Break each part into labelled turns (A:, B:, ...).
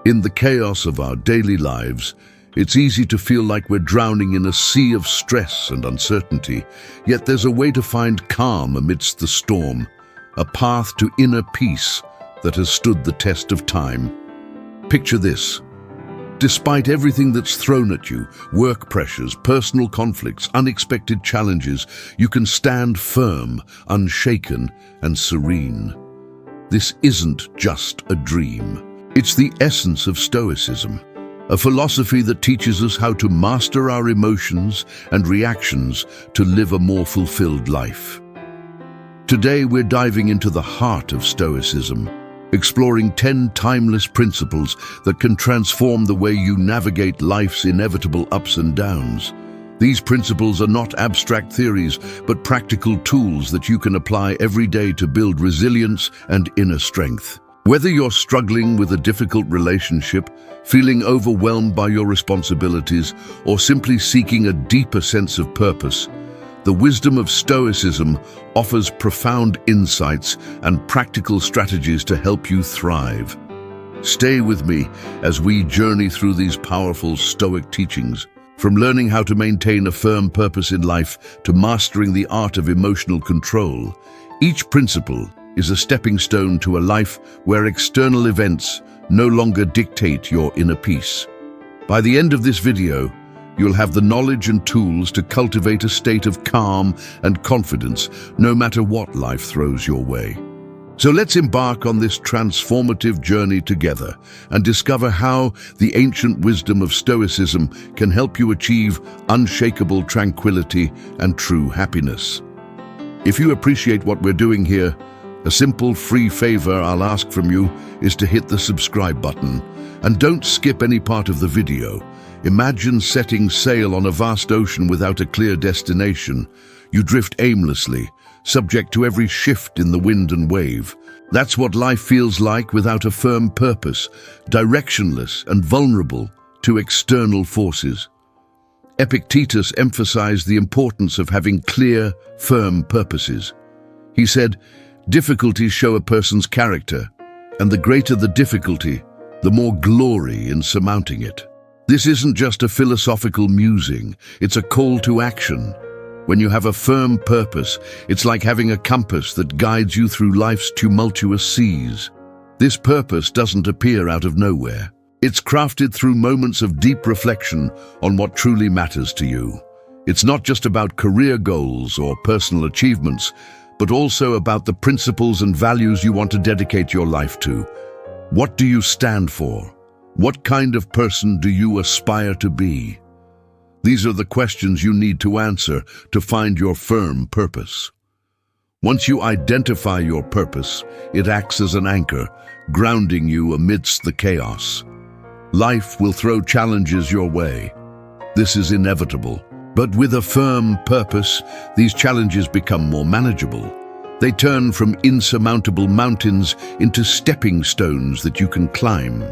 A: In the chaos of our daily lives, it's easy to feel like we're drowning in a sea of stress and uncertainty, yet there's a way to find calm amidst the storm, a path to inner peace that has stood the test of time. Picture this. Despite everything that's thrown at you, work pressures, personal conflicts, unexpected challenges, you can stand firm, unshaken, and serene. This isn't just a dream. It's the essence of Stoicism, a philosophy that teaches us how to master our emotions and reactions to live a more fulfilled life. Today we're diving into the heart of Stoicism, exploring 10 timeless principles that can transform the way you navigate life's inevitable ups and downs. These principles are not abstract theories, but practical tools that you can apply every day to build resilience and inner strength. Whether you're struggling with a difficult relationship, feeling overwhelmed by your responsibilities, or simply seeking a deeper sense of purpose, the wisdom of Stoicism offers profound insights and practical strategies to help you thrive. Stay with me as we journey through these powerful Stoic teachings. From learning how to maintain a firm purpose in life to mastering the art of emotional control, each principle is a stepping stone to a life where external events no longer dictate your inner peace. By the end of this video, you'll have the knowledge and tools to cultivate a state of calm and confidence, no matter what life throws your way. So let's embark on this transformative journey together and discover how the ancient wisdom of Stoicism can help you achieve unshakable tranquility and true happiness. If you appreciate what we're doing here, a simple free favor I'll ask from you is to hit the subscribe button. And don't skip any part of the video. Imagine setting sail on a vast ocean without a clear destination. You drift aimlessly, subject to every shift in the wind and wave. That's what life feels like without a firm purpose, directionless and vulnerable to external forces. Epictetus emphasized the importance of having clear, firm purposes. He said, "Difficulties show a person's character, and the greater the difficulty, the more glory in surmounting it." This isn't just a philosophical musing, it's a call to action. When you have a firm purpose, it's like having a compass that guides you through life's tumultuous seas. This purpose doesn't appear out of nowhere. It's crafted through moments of deep reflection on what truly matters to you. It's not just about career goals or personal achievements, but also about the principles and values you want to dedicate your life to. What do you stand for? What kind of person do you aspire to be? These are the questions you need to answer to find your firm purpose. Once you identify your purpose, it acts as an anchor, grounding you amidst the chaos. Life will throw challenges your way. This is inevitable. But with a firm purpose, these challenges become more manageable. They turn from insurmountable mountains into stepping stones that you can climb.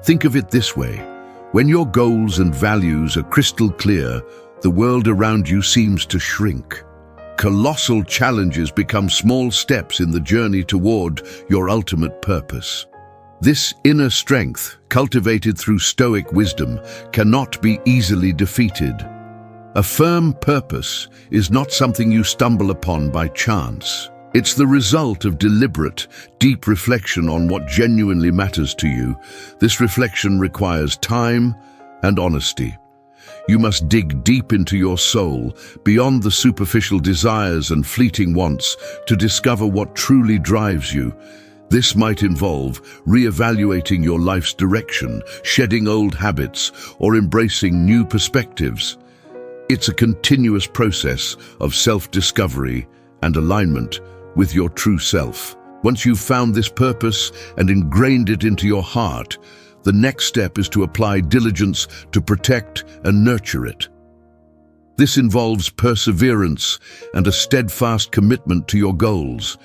A: Think of it this way. When your goals and values are crystal clear, the world around you seems to shrink. Colossal challenges become small steps in the journey toward your ultimate purpose. This inner strength, cultivated through Stoic wisdom, cannot be easily defeated. A firm purpose is not something you stumble upon by chance. It's the result of deliberate, deep reflection on what genuinely matters to you. This reflection requires time and honesty. You must dig deep into your soul, beyond the superficial desires and fleeting wants, to discover what truly drives you. This might involve reevaluating your life's direction, shedding old habits, or embracing new perspectives. It's a continuous process of self-discovery and alignment with your true self. Once you've found this purpose and ingrained it into your heart, the next step is to apply diligence to protect and nurture it. This involves perseverance and a steadfast commitment to your goals.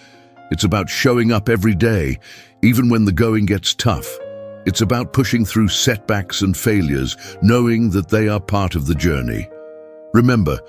A: It's about showing up every day, even when the going gets tough. It's about pushing through setbacks and failures, knowing that they are part of the journey. Remember,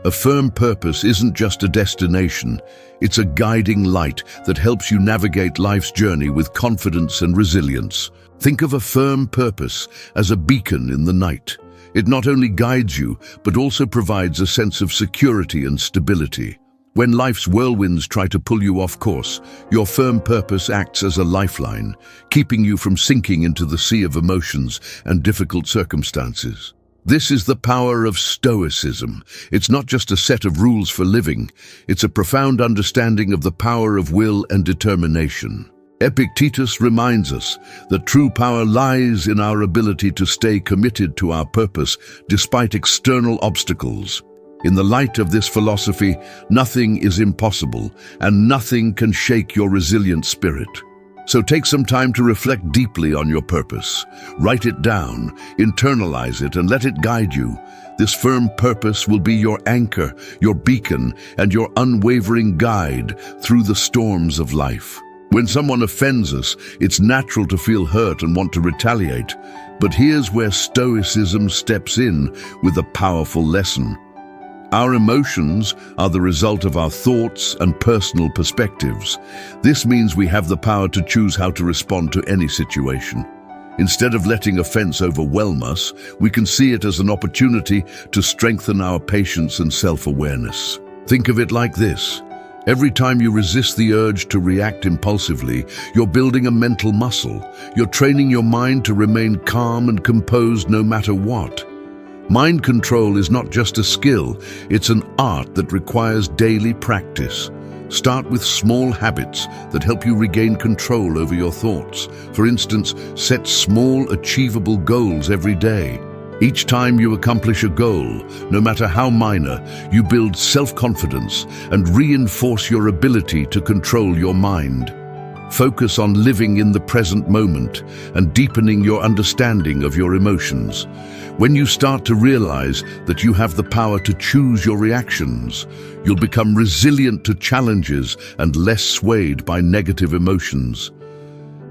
A: A firm purpose isn't just a destination, it's a guiding light that helps you navigate life's journey with confidence and resilience. Think of a firm purpose as a beacon in the night. It not only guides you, but also provides a sense of security and stability. When life's whirlwinds try to pull you off course, your firm purpose acts as a lifeline, keeping you from sinking into the sea of emotions and difficult circumstances. This is the power of Stoicism. It's not just a set of rules for living, it's a profound understanding of the power of will and determination. Epictetus reminds us that true power lies in our ability to stay committed to our purpose despite external obstacles. In the light of this philosophy, nothing is impossible, and nothing can shake your resilient spirit. So take some time to reflect deeply on your purpose. Write it down, internalize it, and let it guide you. This firm purpose will be your anchor, your beacon, and your unwavering guide through the storms of life. When someone offends us, it's natural to feel hurt and want to retaliate. But here's where Stoicism steps in with a powerful lesson. Our emotions are the result of our thoughts and personal perspectives. This means we have the power to choose how to respond to any situation. Instead of letting offense overwhelm us, we can see it as an opportunity to strengthen our patience and self-awareness. Think of it like this. Every time you resist the urge to react impulsively, you're building a mental muscle. You're training your mind to remain calm and composed no matter what. Mind control is not just a skill, it's an art that requires daily practice. Start with small habits that help you regain control over your thoughts. For instance, set small, achievable goals every day. Each time you accomplish a goal, no matter how minor, you build self-confidence and reinforce your ability to control your mind. Focus on living in the present moment and deepening your understanding of your emotions. When you start to realize that you have the power to choose your reactions, you'll become resilient to challenges and less swayed by negative emotions.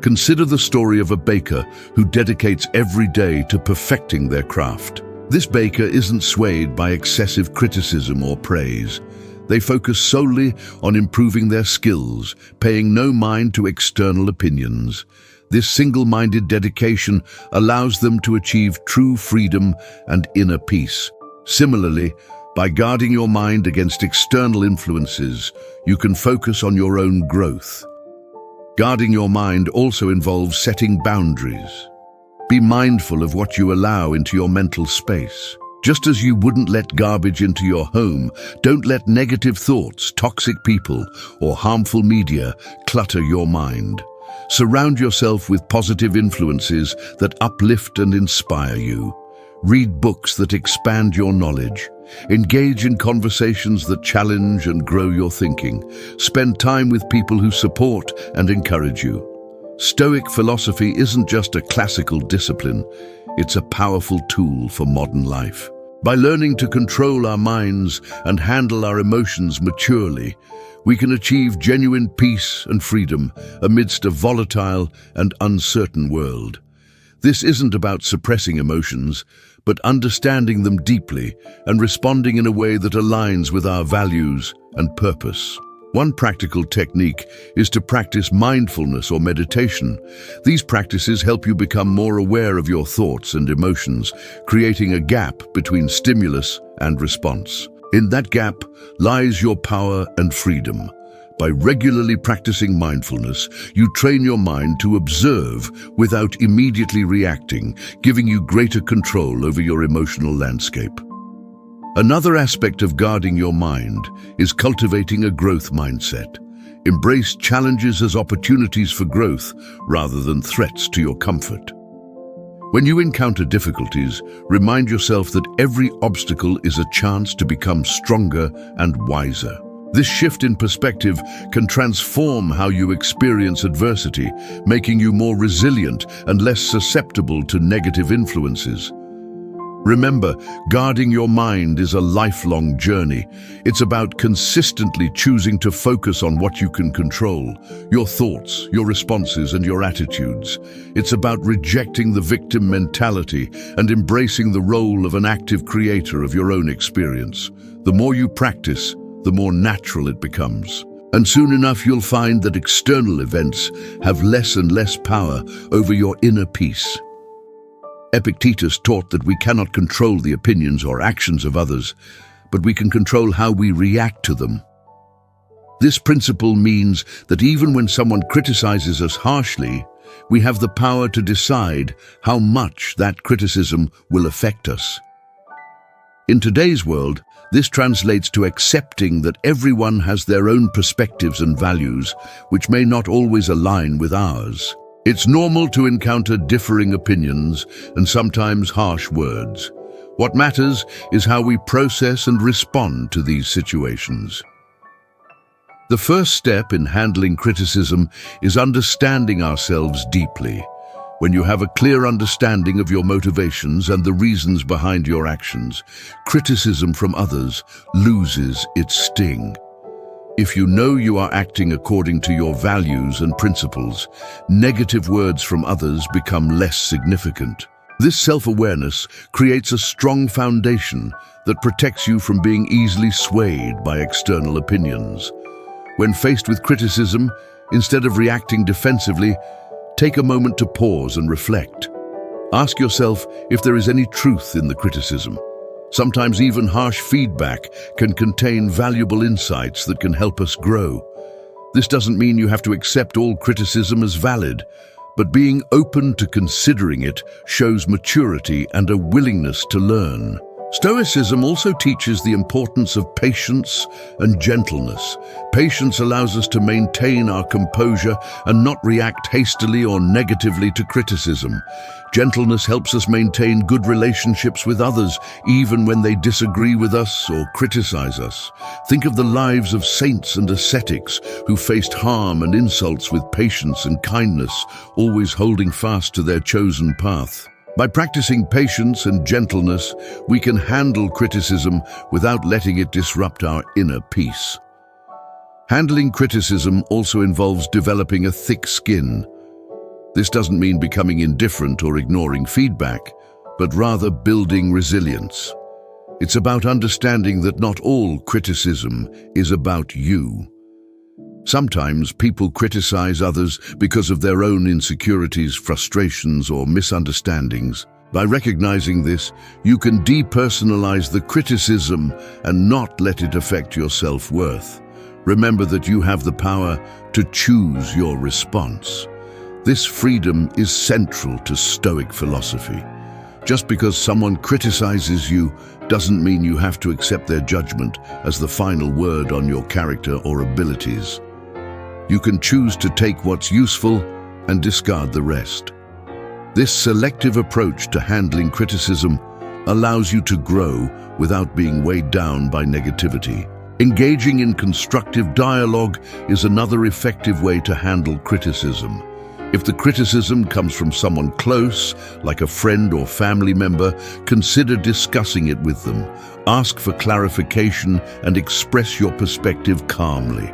A: Consider the story of a baker who dedicates every day to perfecting their craft. This baker isn't swayed by excessive criticism or praise. They focus solely on improving their skills, paying no mind to external opinions. This single-minded dedication allows them to achieve true freedom and inner peace. Similarly, by guarding your mind against external influences, you can focus on your own growth. Guarding your mind also involves setting boundaries. Be mindful of what you allow into your mental space. Just as you wouldn't let garbage into your home, don't let negative thoughts, toxic people, or harmful media clutter your mind. Surround yourself with positive influences that uplift and inspire you. Read books that expand your knowledge. Engage in conversations that challenge and grow your thinking. Spend time with people who support and encourage you. Stoic philosophy isn't just a classical discipline, it's a powerful tool for modern life. By learning to control our minds and handle our emotions maturely, we can achieve genuine peace and freedom amidst a volatile and uncertain world. This isn't about suppressing emotions, but understanding them deeply and responding in a way that aligns with our values and purpose. One practical technique is to practice mindfulness or meditation. These practices help you become more aware of your thoughts and emotions, creating a gap between stimulus and response. In that gap lies your power and freedom. By regularly practicing mindfulness, you train your mind to observe without immediately reacting, giving you greater control over your emotional landscape. Another aspect of guarding your mind is cultivating a growth mindset. Embrace challenges as opportunities for growth rather than threats to your comfort. When you encounter difficulties, remind yourself that every obstacle is a chance to become stronger and wiser. This shift in perspective can transform how you experience adversity, making you more resilient and less susceptible to negative influences. Remember, guarding your mind is a lifelong journey. It's about consistently choosing to focus on what you can control, your thoughts, your responses, and your attitudes. It's about rejecting the victim mentality and embracing the role of an active creator of your own experience. The more you practice, the more natural it becomes. And soon enough you'll find that external events have less and less power over your inner peace. Epictetus taught that we cannot control the opinions or actions of others, but we can control how we react to them. This principle means that even when someone criticizes us harshly, we have the power to decide how much that criticism will affect us. In today's world, this translates to accepting that everyone has their own perspectives and values, which may not always align with ours. It's normal to encounter differing opinions and sometimes harsh words. What matters is how we process and respond to these situations. The first step in handling criticism is understanding ourselves deeply. When you have a clear understanding of your motivations and the reasons behind your actions, criticism from others loses its sting. If you know you are acting according to your values and principles, negative words from others become less significant. This self-awareness creates a strong foundation that protects you from being easily swayed by external opinions. When faced with criticism, instead of reacting defensively, take a moment to pause and reflect. Ask yourself if there is any truth in the criticism. Sometimes even harsh feedback can contain valuable insights that can help us grow. This doesn't mean you have to accept all criticism as valid, but being open to considering it shows maturity and a willingness to learn. Stoicism also teaches the importance of patience and gentleness. Patience allows us to maintain our composure and not react hastily or negatively to criticism. Gentleness helps us maintain good relationships with others, even when they disagree with us or criticize us. Think of the lives of saints and ascetics who faced harm and insults with patience and kindness, always holding fast to their chosen path. By practicing patience and gentleness, we can handle criticism without letting it disrupt our inner peace. Handling criticism also involves developing a thick skin. This doesn't mean becoming indifferent or ignoring feedback, but rather building resilience. It's about understanding that not all criticism is about you. Sometimes people criticize others because of their own insecurities, frustrations, or misunderstandings. By recognizing this, you can depersonalize the criticism and not let it affect your self-worth. Remember that you have the power to choose your response. This freedom is central to Stoic philosophy. Just because someone criticizes you doesn't mean you have to accept their judgment as the final word on your character or abilities. You can choose to take what's useful and discard the rest. This selective approach to handling criticism allows you to grow without being weighed down by negativity. Engaging in constructive dialogue is another effective way to handle criticism. If the criticism comes from someone close, like a friend or family member, consider discussing it with them. Ask for clarification and express your perspective calmly.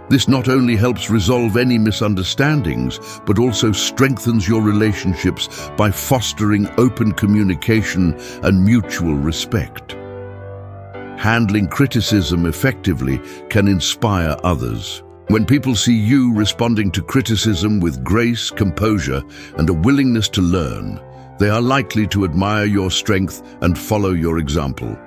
A: This not only helps resolve any misunderstandings, but also strengthens your relationships by fostering open communication and mutual respect. Handling criticism effectively can inspire others. When people see you responding to criticism with grace, composure, and a willingness to learn, they are likely to admire your strength and follow your example.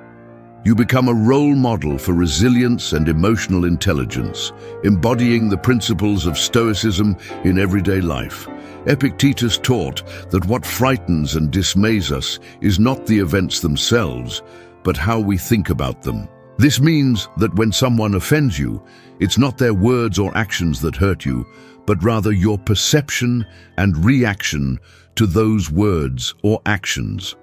A: You become a role model for resilience and emotional intelligence, embodying the principles of Stoicism in everyday life. Epictetus taught that what frightens and dismays us is not the events themselves, but how we think about them. This means that when someone offends you, it's not their words or actions that hurt you, but rather your perception and reaction to those words or actions.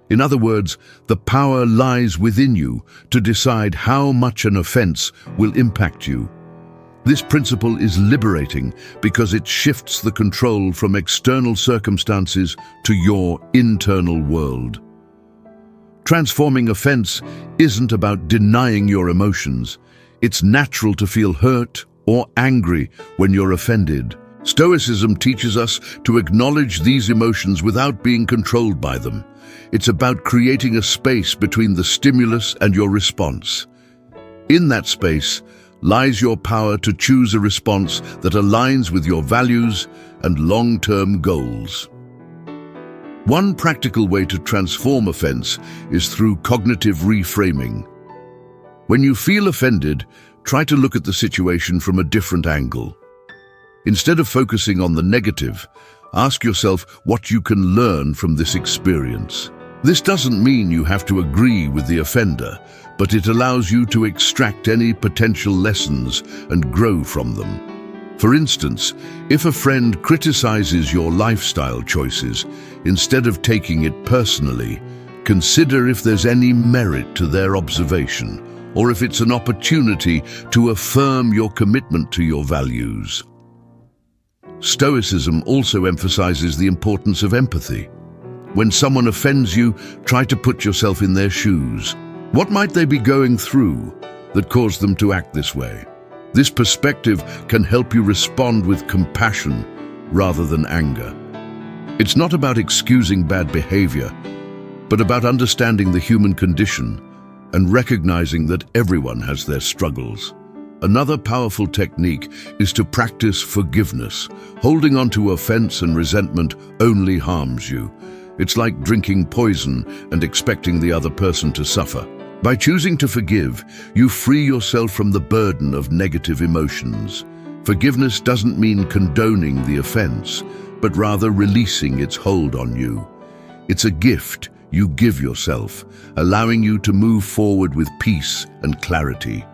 A: In other words, the power lies within you to decide how much an offense will impact you. This principle is liberating because it shifts the control from external circumstances to your internal world. Transforming offense isn't about denying your emotions. It's natural to feel hurt or angry when you're offended. Stoicism teaches us to acknowledge these emotions without being controlled by them. It's about creating a space between the stimulus and your response. In that space lies your power to choose a response that aligns with your values and long-term goals. One practical way to transform offense is through cognitive reframing. When you feel offended, try to look at the situation from a different angle. Instead of focusing on the negative, ask yourself what you can learn from this experience. This doesn't mean you have to agree with the offender, but it allows you to extract any potential lessons and grow from them. For instance, if a friend criticizes your lifestyle choices, instead of taking it personally, consider if there's any merit to their observation, or if it's an opportunity to affirm your commitment to your values. Stoicism also emphasizes the importance of empathy. When someone offends you, try to put yourself in their shoes. What might they be going through that caused them to act this way? This perspective can help you respond with compassion rather than anger. It's not about excusing bad behavior, but about understanding the human condition and recognizing that everyone has their struggles. Another powerful technique is to practice forgiveness. Holding on to offense and resentment only harms you. It's like drinking poison and expecting the other person to suffer. By choosing to forgive, you free yourself from the burden of negative emotions. Forgiveness doesn't mean condoning the offense, but rather releasing its hold on you. It's a gift you give yourself, allowing you to move forward with peace and clarity.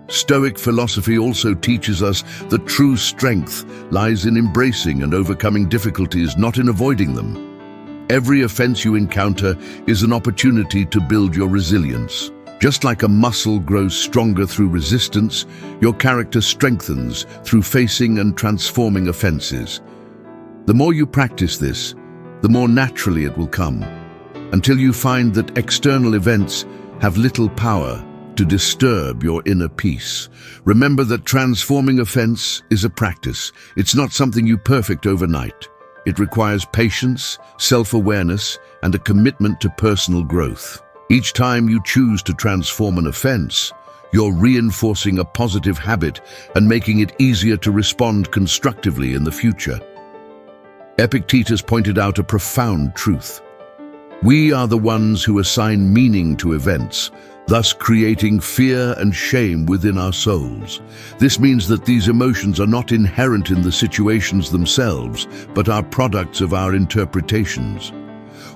A: Stoic philosophy also teaches us that true strength lies in embracing and overcoming difficulties, not in avoiding them. Every offense you encounter is an opportunity to build your resilience. Just like a muscle grows stronger through resistance, your character strengthens through facing and transforming offenses. The more you practice this, the more naturally it will come, until you find that external events have little power to disturb your inner peace. Remember that transforming offense is a practice. It's not something you perfect overnight. It requires patience, self-awareness, and a commitment to personal growth. Each time you choose to transform an offense, you're reinforcing a positive habit and making it easier to respond constructively in the future. Epictetus pointed out a profound truth. We are the ones who assign meaning to events, thus creating fear and shame within our souls. This means that these emotions are not inherent in the situations themselves, but are products of our interpretations.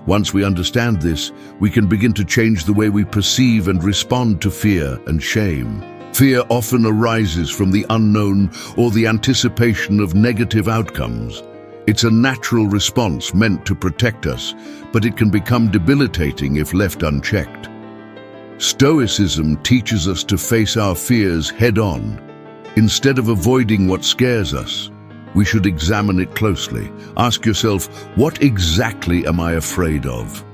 A: Once we understand this, we can begin to change the way we perceive and respond to fear and shame. Fear often arises from the unknown or the anticipation of negative outcomes. It's a natural response meant to protect us, but it can become debilitating if left unchecked. Stoicism teaches us to face our fears head-on. Instead of avoiding what scares us, we should examine it closely. Ask yourself, what exactly am I afraid of?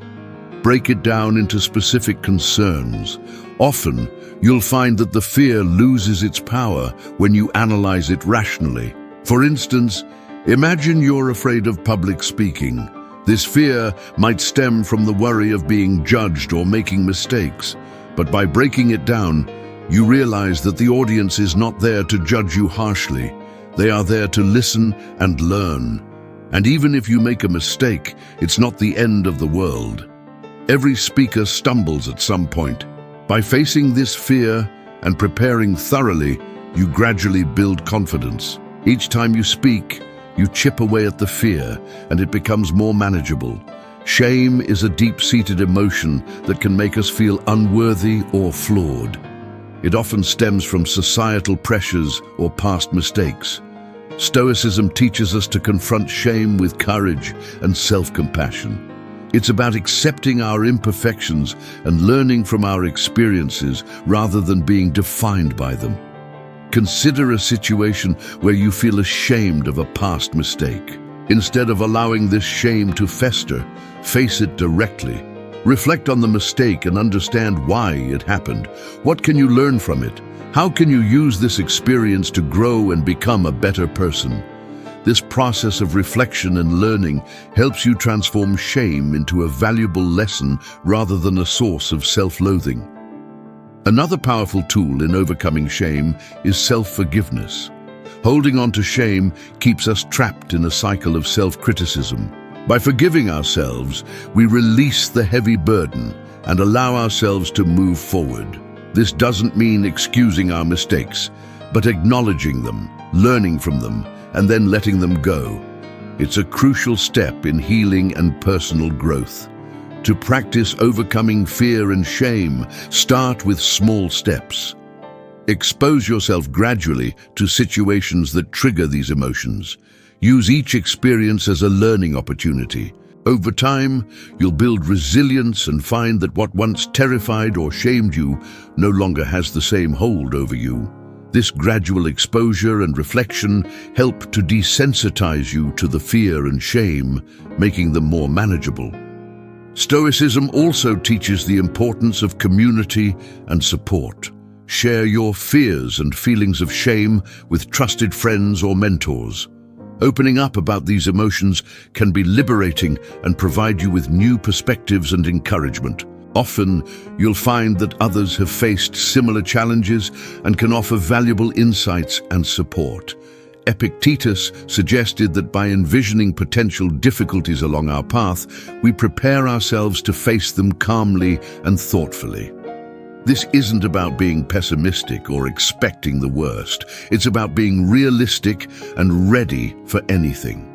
A: Break it down into specific concerns. Often, you'll find that the fear loses its power when you analyze it rationally. For instance, imagine you're afraid of public speaking. This fear might stem from the worry of being judged or making mistakes. But by breaking it down, you realize that the audience is not there to judge you harshly. They are there to listen and learn. And even if you make a mistake, it's not the end of the world. Every speaker stumbles at some point. By facing this fear and preparing thoroughly, you gradually build confidence. Each time you speak, you chip away at the fear, and it becomes more manageable. Shame is a deep-seated emotion that can make us feel unworthy or flawed. It often stems from societal pressures or past mistakes. Stoicism teaches us to confront shame with courage and self-compassion. It's about accepting our imperfections and learning from our experiences rather than being defined by them. Consider a situation where you feel ashamed of a past mistake. Instead of allowing this shame to fester, face it directly. Reflect on the mistake and understand why it happened. What can you learn from it? How can you use this experience to grow and become a better person? This process of reflection and learning helps you transform shame into a valuable lesson rather than a source of self-loathing. Another powerful tool in overcoming shame is self-forgiveness. Holding on to shame keeps us trapped in a cycle of self-criticism. By forgiving ourselves, we release the heavy burden and allow ourselves to move forward. This doesn't mean excusing our mistakes, but acknowledging them, learning from them, and then letting them go. It's a crucial step in healing and personal growth. To practice overcoming fear and shame, start with small steps. Expose yourself gradually to situations that trigger these emotions. Use each experience as a learning opportunity. Over time, you'll build resilience and find that what once terrified or shamed you no longer has the same hold over you. This gradual exposure and reflection help to desensitize you to the fear and shame, making them more manageable. Stoicism also teaches the importance of community and support. Share your fears and feelings of shame with trusted friends or mentors. Opening up about these emotions can be liberating and provide you with new perspectives and encouragement. Often, you'll find that others have faced similar challenges and can offer valuable insights and support. Epictetus suggested that by envisioning potential difficulties along our path, we prepare ourselves to face them calmly and thoughtfully. This isn't about being pessimistic or expecting the worst. It's about being realistic and ready for anything.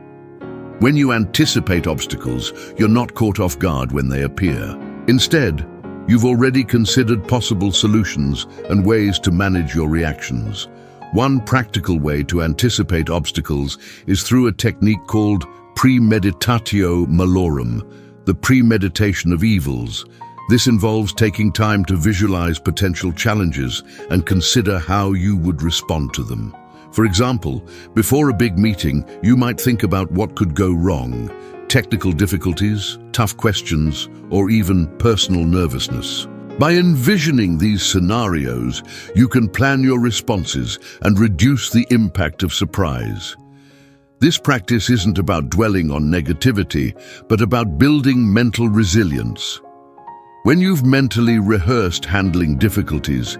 A: When you anticipate obstacles, you're not caught off guard when they appear. Instead, you've already considered possible solutions and ways to manage your reactions. One practical way to anticipate obstacles is through a technique called premeditatio malorum, the premeditation of evils. This involves taking time to visualize potential challenges and consider how you would respond to them. For example, before a big meeting, you might think about what could go wrong: technical difficulties, tough questions, or even personal nervousness. By envisioning these scenarios, you can plan your responses and reduce the impact of surprise. This practice isn't about dwelling on negativity, but about building mental resilience. When you've mentally rehearsed handling difficulties,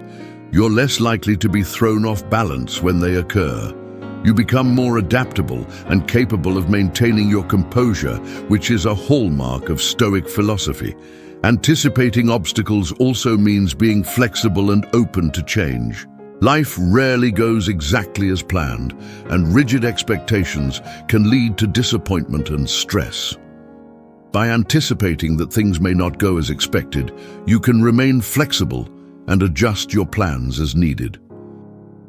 A: you're less likely to be thrown off balance when they occur. You become more adaptable and capable of maintaining your composure, which is a hallmark of Stoic philosophy. Anticipating obstacles also means being flexible and open to change. Life rarely goes exactly as planned, and rigid expectations can lead to disappointment and stress. By anticipating that things may not go as expected, you can remain flexible and adjust your plans as needed.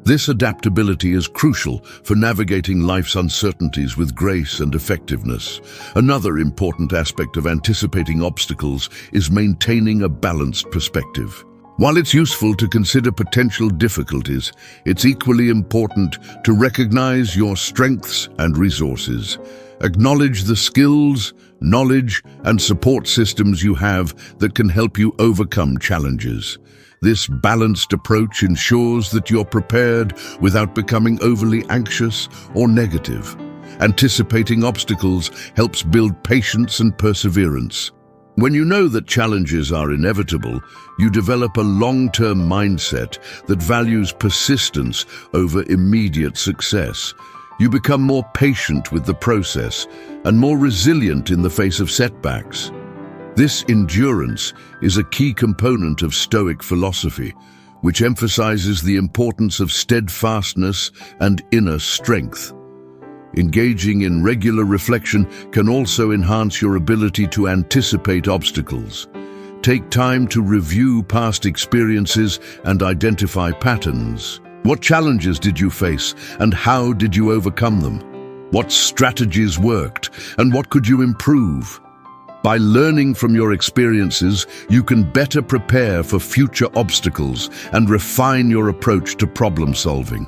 A: This adaptability is crucial for navigating life's uncertainties with grace and effectiveness. Another important aspect of anticipating obstacles is maintaining a balanced perspective. While it's useful to consider potential difficulties, it's equally important to recognize your strengths and resources. Acknowledge the skills, knowledge, and support systems you have that can help you overcome challenges. This balanced approach ensures that you're prepared without becoming overly anxious or negative. Anticipating obstacles helps build patience and perseverance. When you know that challenges are inevitable, you develop a long-term mindset that values persistence over immediate success. You become more patient with the process and more resilient in the face of setbacks. This endurance is a key component of Stoic philosophy, which emphasizes the importance of steadfastness and inner strength. Engaging in regular reflection can also enhance your ability to anticipate obstacles. Take time to review past experiences and identify patterns. What challenges did you face, and how did you overcome them? What strategies worked, and what could you improve? By learning from your experiences, you can better prepare for future obstacles and refine your approach to problem solving.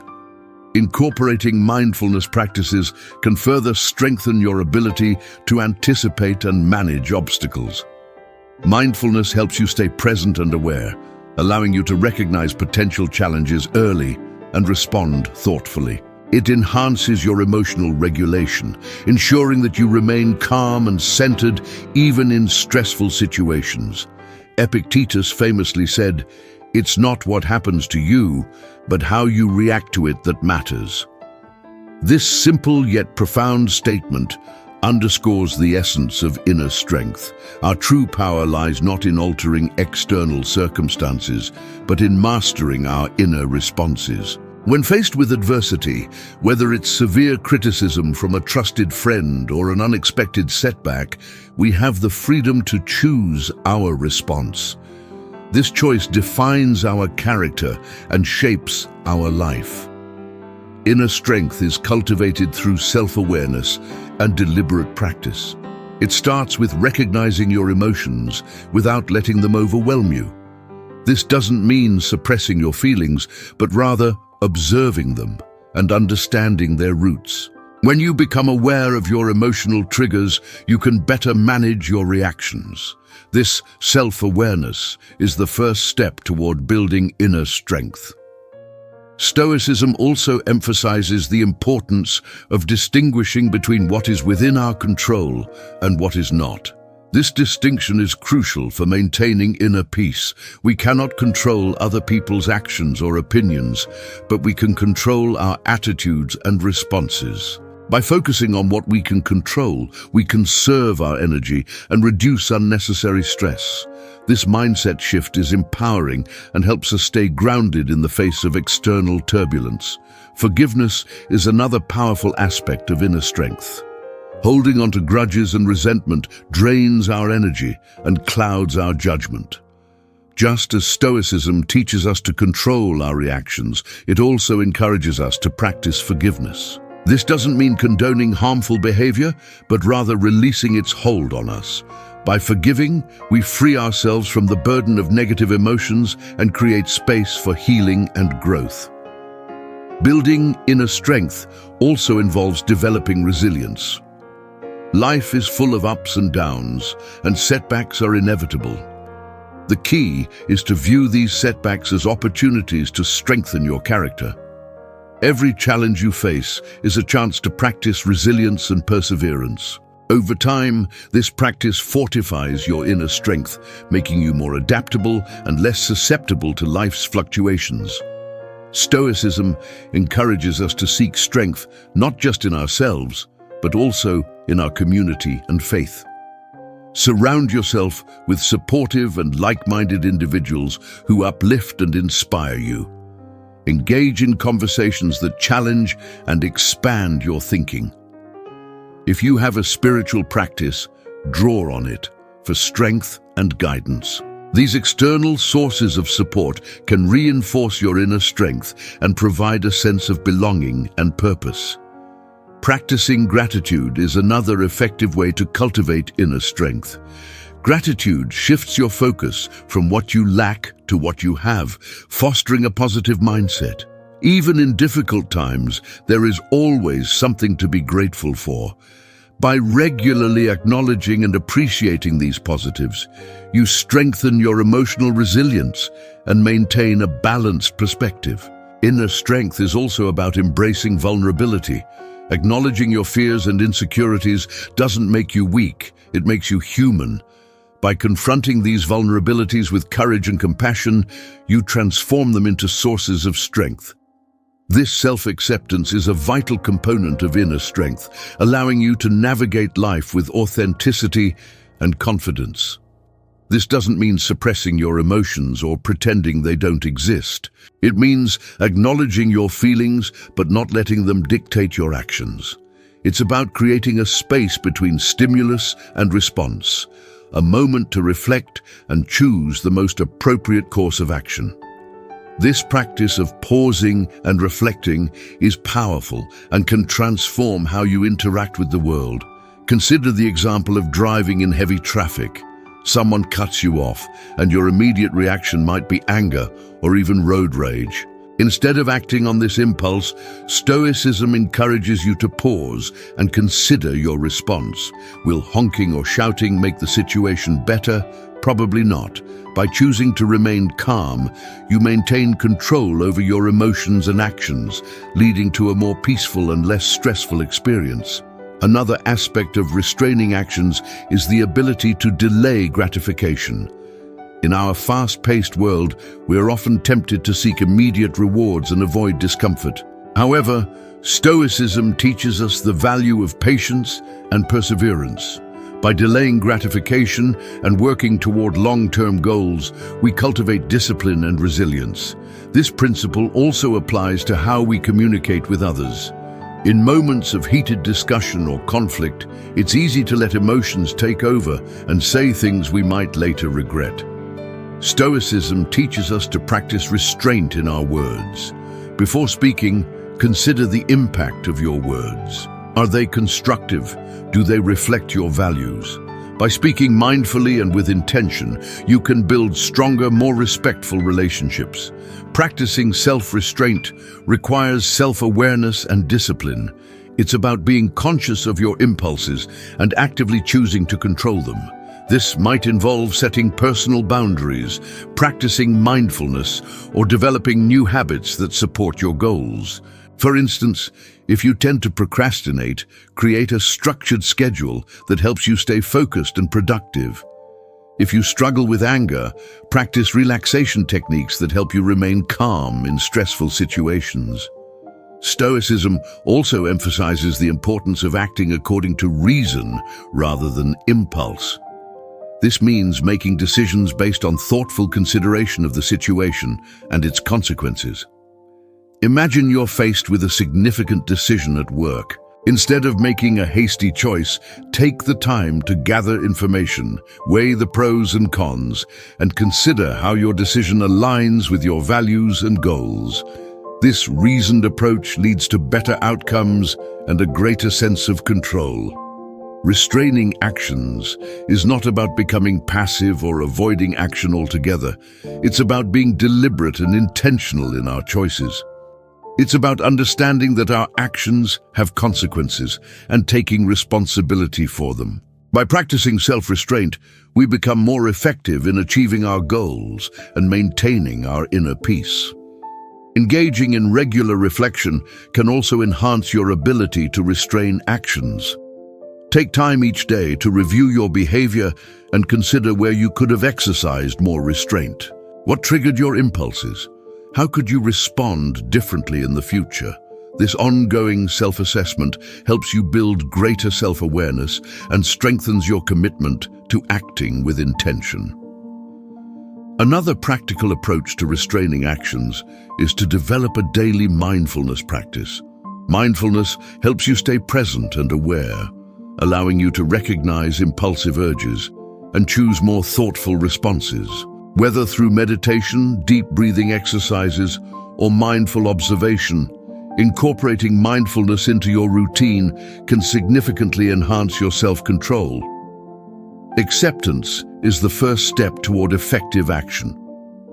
A: Incorporating mindfulness practices can further strengthen your ability to anticipate and manage obstacles. Mindfulness helps you stay present and aware, allowing you to recognize potential challenges early and respond thoughtfully. It enhances your emotional regulation, ensuring that you remain calm and centered even in stressful situations. Epictetus famously said, It's not what happens to you, but how you react to it that matters. This simple yet profound statement underscores the essence of inner strength. Our true power lies not in altering external circumstances, but in mastering our inner responses. When faced with adversity, whether it's severe criticism from a trusted friend or an unexpected setback, we have the freedom to choose our response. This choice defines our character and shapes our life. Inner strength is cultivated through self-awareness and deliberate practice. It starts with recognizing your emotions without letting them overwhelm you. This doesn't mean suppressing your feelings, but rather observing them and understanding their roots. When you become aware of your emotional triggers, you can better manage your reactions. This self-awareness is the first step toward building inner strength. Stoicism also emphasizes the importance of distinguishing between what is within our control and what is not. This distinction is crucial for maintaining inner peace. We cannot control other people's actions or opinions, but we can control our attitudes and responses. By focusing on what we can control, we conserve our energy and reduce unnecessary stress. This mindset shift is empowering and helps us stay grounded in the face of external turbulence. Forgiveness is another powerful aspect of inner strength. Holding on to grudges and resentment drains our energy and clouds our judgment. Just as Stoicism teaches us to control our reactions, it also encourages us to practice forgiveness. This doesn't mean condoning harmful behavior, but rather releasing its hold on us. By forgiving, we free ourselves from the burden of negative emotions and create space for healing and growth. Building inner strength also involves developing resilience. Life is full of ups and downs, and setbacks are inevitable. The key is to view these setbacks as opportunities to strengthen your character. Every challenge you face is a chance to practice resilience and perseverance. Over time, this practice fortifies your inner strength, making you more adaptable and less susceptible to life's fluctuations. Stoicism encourages us to seek strength not just in ourselves, but also in our community and faith. Surround yourself with supportive and like-minded individuals who uplift and inspire you. Engage in conversations that challenge and expand your thinking. If you have a spiritual practice, draw on it for strength and guidance. These external sources of support can reinforce your inner strength and provide a sense of belonging and purpose. Practicing gratitude is another effective way to cultivate inner strength. Gratitude shifts your focus from what you lack to what you have, fostering a positive mindset. Even in difficult times, there is always something to be grateful for. By regularly acknowledging and appreciating these positives, you strengthen your emotional resilience and maintain a balanced perspective. Inner strength is also about embracing vulnerability. Acknowledging your fears and insecurities doesn't make you weak, it makes you human. By confronting these vulnerabilities with courage and compassion, you transform them into sources of strength. This self-acceptance is a vital component of inner strength, allowing you to navigate life with authenticity and confidence. This doesn't mean suppressing your emotions or pretending they don't exist. It means acknowledging your feelings but not letting them dictate your actions. It's about creating a space between stimulus and response, a moment to reflect and choose the most appropriate course of action. This practice of pausing and reflecting is powerful and can transform how you interact with the world. Consider the example of driving in heavy traffic. Someone cuts you off, and your immediate reaction might be anger or even road rage. Instead of acting on this impulse, Stoicism encourages you to pause and consider your response. Will honking or shouting make the situation better? Probably not. By choosing to remain calm, you maintain control over your emotions and actions, leading to a more peaceful and less stressful experience. Another aspect of restraining actions is the ability to delay gratification. In our fast-paced world, we are often tempted to seek immediate rewards and avoid discomfort. However, Stoicism teaches us the value of patience and perseverance. By delaying gratification and working toward long-term goals, we cultivate discipline and resilience. This principle also applies to how we communicate with others. In moments of heated discussion or conflict, it's easy to let emotions take over and say things we might later regret. Stoicism teaches us to practice restraint in our words. Before speaking, consider the impact of your words. Are they constructive? Do they reflect your values? By speaking mindfully and with intention, you can build stronger, more respectful relationships. Practicing self-restraint requires self-awareness and discipline. It's about being conscious of your impulses and actively choosing to control them. This might involve setting personal boundaries, practicing mindfulness, or developing new habits that support your goals. For instance, if you tend to procrastinate, create a structured schedule that helps you stay focused and productive. If you struggle with anger, practice relaxation techniques that help you remain calm in stressful situations. Stoicism also emphasizes the importance of acting according to reason rather than impulse. This means making decisions based on thoughtful consideration of the situation and its consequences. Imagine you're faced with a significant decision at work. Instead of making a hasty choice, take the time to gather information, weigh the pros and cons, and consider how your decision aligns with your values and goals. This reasoned approach leads to better outcomes and a greater sense of control. Restraining actions is not about becoming passive or avoiding action altogether. It's about being deliberate and intentional in our choices. It's about understanding that our actions have consequences and taking responsibility for them. By practicing self-restraint, we become more effective in achieving our goals and maintaining our inner peace. Engaging in regular reflection can also enhance your ability to restrain actions. Take time each day to review your behavior and consider where you could have exercised more restraint. What triggered your impulses? How could you respond differently in the future? This ongoing self-assessment helps you build greater self-awareness and strengthens your commitment to acting with intention. Another practical approach to restraining actions is to develop a daily mindfulness practice. Mindfulness helps you stay present and aware, allowing you to recognize impulsive urges and choose more thoughtful responses. Whether through meditation, deep breathing exercises, or mindful observation, incorporating mindfulness into your routine can significantly enhance your self-control. Acceptance is the first step toward effective action.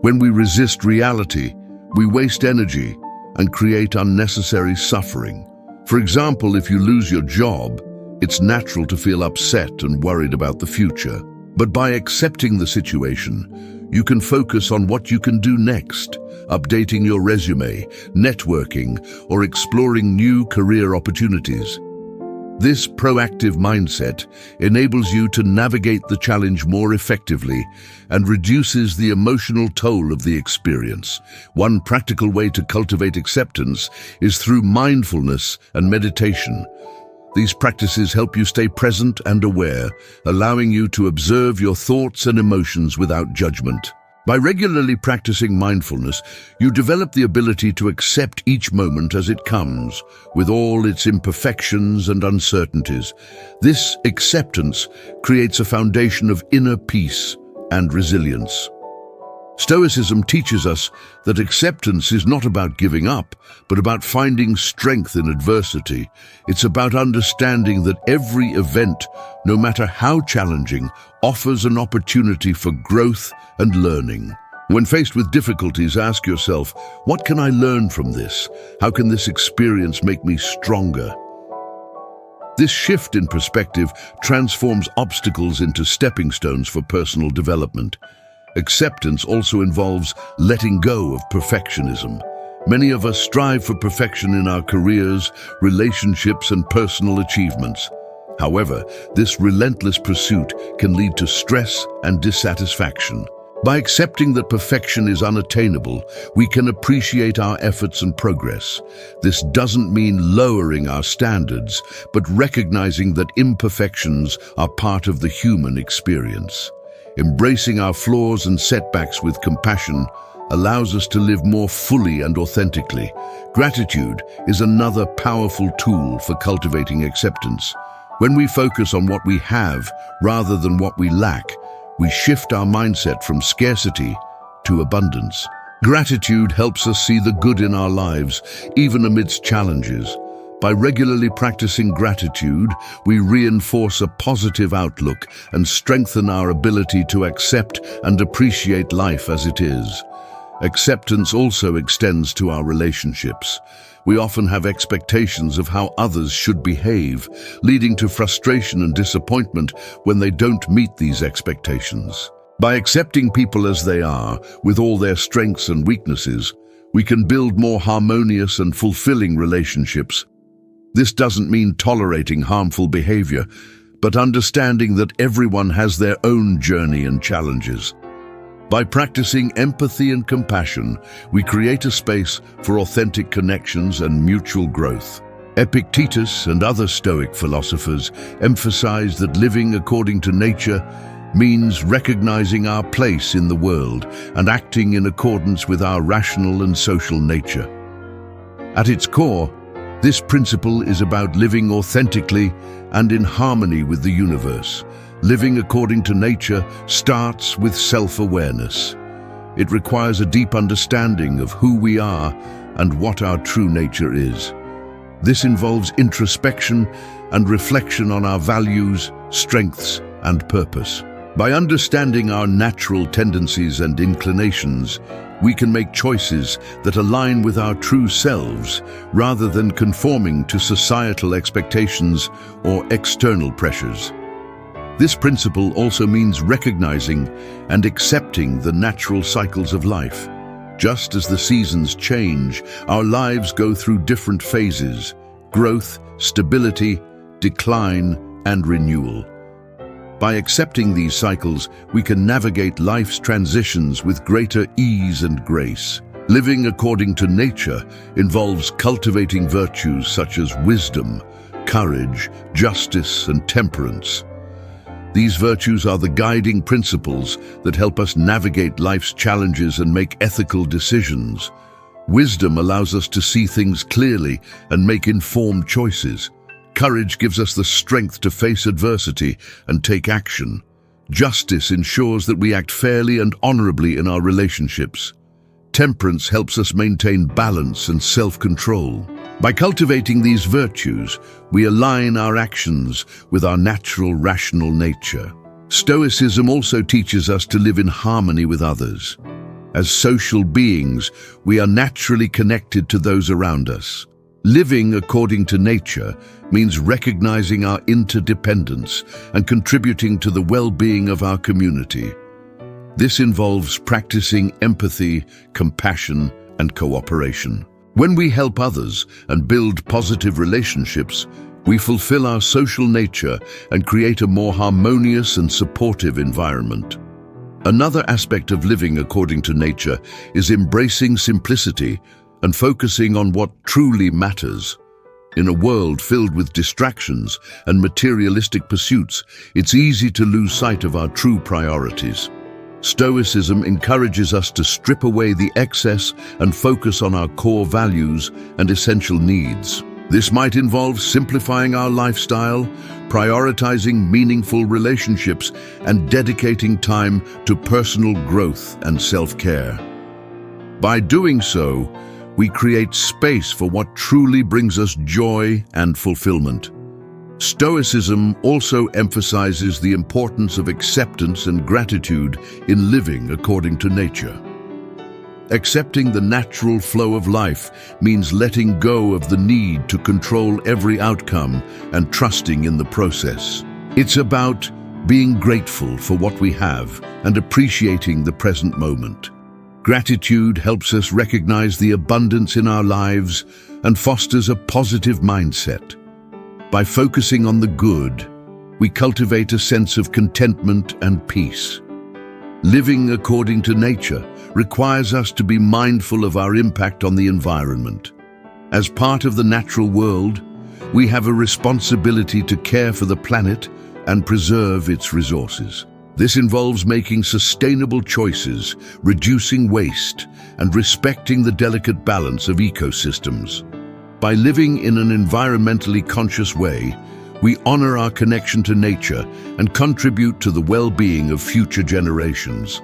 A: When we resist reality, we waste energy and create unnecessary suffering. For example, if you lose your job, it's natural to feel upset and worried about the future. But by accepting the situation, you can focus on what you can do next, updating your resume, networking, or exploring new career opportunities. This proactive mindset enables you to navigate the challenge more effectively and reduces the emotional toll of the experience. One practical way to cultivate acceptance is through mindfulness and meditation. These practices help you stay present and aware, allowing you to observe your thoughts and emotions without judgment. By regularly practicing mindfulness, you develop the ability to accept each moment as it comes, with all its imperfections and uncertainties. This acceptance creates a foundation of inner peace and resilience. Stoicism teaches us that acceptance is not about giving up, but about finding strength in adversity. It's about understanding that every event, no matter how challenging, offers an opportunity for growth and learning. When faced with difficulties, ask yourself, what can I learn from this? How can this experience make me stronger? This shift in perspective transforms obstacles into stepping stones for personal development. Acceptance also involves letting go of perfectionism. Many of us strive for perfection in our careers, relationships, and personal achievements. However, this relentless pursuit can lead to stress and dissatisfaction. By accepting that perfection is unattainable, we can appreciate our efforts and progress. This doesn't mean lowering our standards, but recognizing that imperfections are part of the human experience. Embracing our flaws and setbacks with compassion allows us to live more fully and authentically. Gratitude is another powerful tool for cultivating acceptance. When we focus on what we have rather than what we lack, we shift our mindset from scarcity to abundance. Gratitude helps us see the good in our lives, even amidst challenges. By regularly practicing gratitude, we reinforce a positive outlook and strengthen our ability to accept and appreciate life as it is. Acceptance also extends to our relationships. We often have expectations of how others should behave, leading to frustration and disappointment when they don't meet these expectations. By accepting people as they are, with all their strengths and weaknesses, we can build more harmonious and fulfilling relationships. This doesn't mean tolerating harmful behavior, but understanding that everyone has their own journey and challenges. By practicing empathy and compassion, we create a space for authentic connections and mutual growth. Epictetus and other Stoic philosophers emphasize that living according to nature means recognizing our place in the world and acting in accordance with our rational and social nature. At its core, this principle is about living authentically and in harmony with the universe. Living according to nature starts with self-awareness. It requires a deep understanding of who we are and what our true nature is. This involves introspection and reflection on our values, strengths, and purpose. By understanding our natural tendencies and inclinations, we can make choices that align with our true selves rather than conforming to societal expectations or external pressures. This principle also means recognizing and accepting the natural cycles of life. Just as the seasons change, our lives go through different phases: growth, stability, decline, and renewal. By accepting these cycles, we can navigate life's transitions with greater ease and grace. Living according to nature involves cultivating virtues such as wisdom, courage, justice, and temperance. These virtues are the guiding principles that help us navigate life's challenges and make ethical decisions. Wisdom allows us to see things clearly and make informed choices. Courage gives us the strength to face adversity and take action. Justice ensures that we act fairly and honorably in our relationships. Temperance helps us maintain balance and self-control. By cultivating these virtues, we align our actions with our natural, rational nature. Stoicism also teaches us to live in harmony with others. As social beings, we are naturally connected to those around us. Living according to nature means recognizing our interdependence and contributing to the well-being of our community. This involves practicing empathy, compassion, and cooperation. When we help others and build positive relationships, we fulfill our social nature and create a more harmonious and supportive environment. Another aspect of living according to nature is embracing simplicity and focusing on what truly matters. In a world filled with distractions and materialistic pursuits, it's easy to lose sight of our true priorities. Stoicism encourages us to strip away the excess and focus on our core values and essential needs. This might involve simplifying our lifestyle, prioritizing meaningful relationships, and dedicating time to personal growth and self-care. By doing so, we create space for what truly brings us joy and fulfillment. Stoicism also emphasizes the importance of acceptance and gratitude in living according to nature. Accepting the natural flow of life means letting go of the need to control every outcome and trusting in the process. It's about being grateful for what we have and appreciating the present moment. Gratitude helps us recognize the abundance in our lives and fosters a positive mindset. By focusing on the good, we cultivate a sense of contentment and peace. Living according to nature requires us to be mindful of our impact on the environment. As part of the natural world, we have a responsibility to care for the planet and preserve its resources. This involves making sustainable choices, reducing waste, and respecting the delicate balance of ecosystems. By living in an environmentally conscious way, we honor our connection to nature and contribute to the well-being of future generations.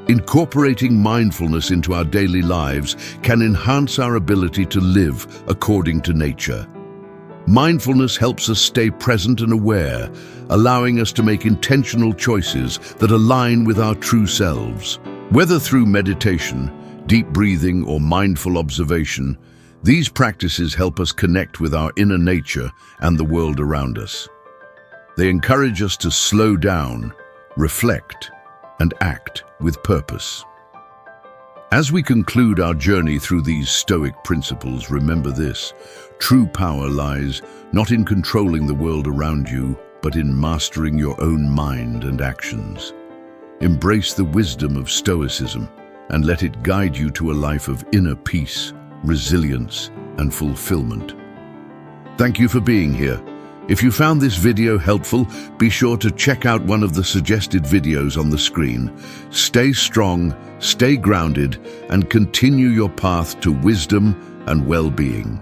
A: Incorporating mindfulness into our daily lives can enhance our ability to live according to nature. Mindfulness helps us stay present and aware, allowing us to make intentional choices that align with our true selves. Whether through meditation, deep breathing, or mindful observation, these practices help us connect with our inner nature and the world around us. They encourage us to slow down, reflect, and act with purpose. As we conclude our journey through these Stoic principles, remember this: true power lies not in controlling the world around you, but in mastering your own mind and actions. Embrace the wisdom of Stoicism and let it guide you to a life of inner peace, resilience, and fulfillment. Thank you for being here. If you found this video helpful, be sure to check out one of the suggested videos on the screen. Stay strong, stay grounded, and continue your path to wisdom and well-being.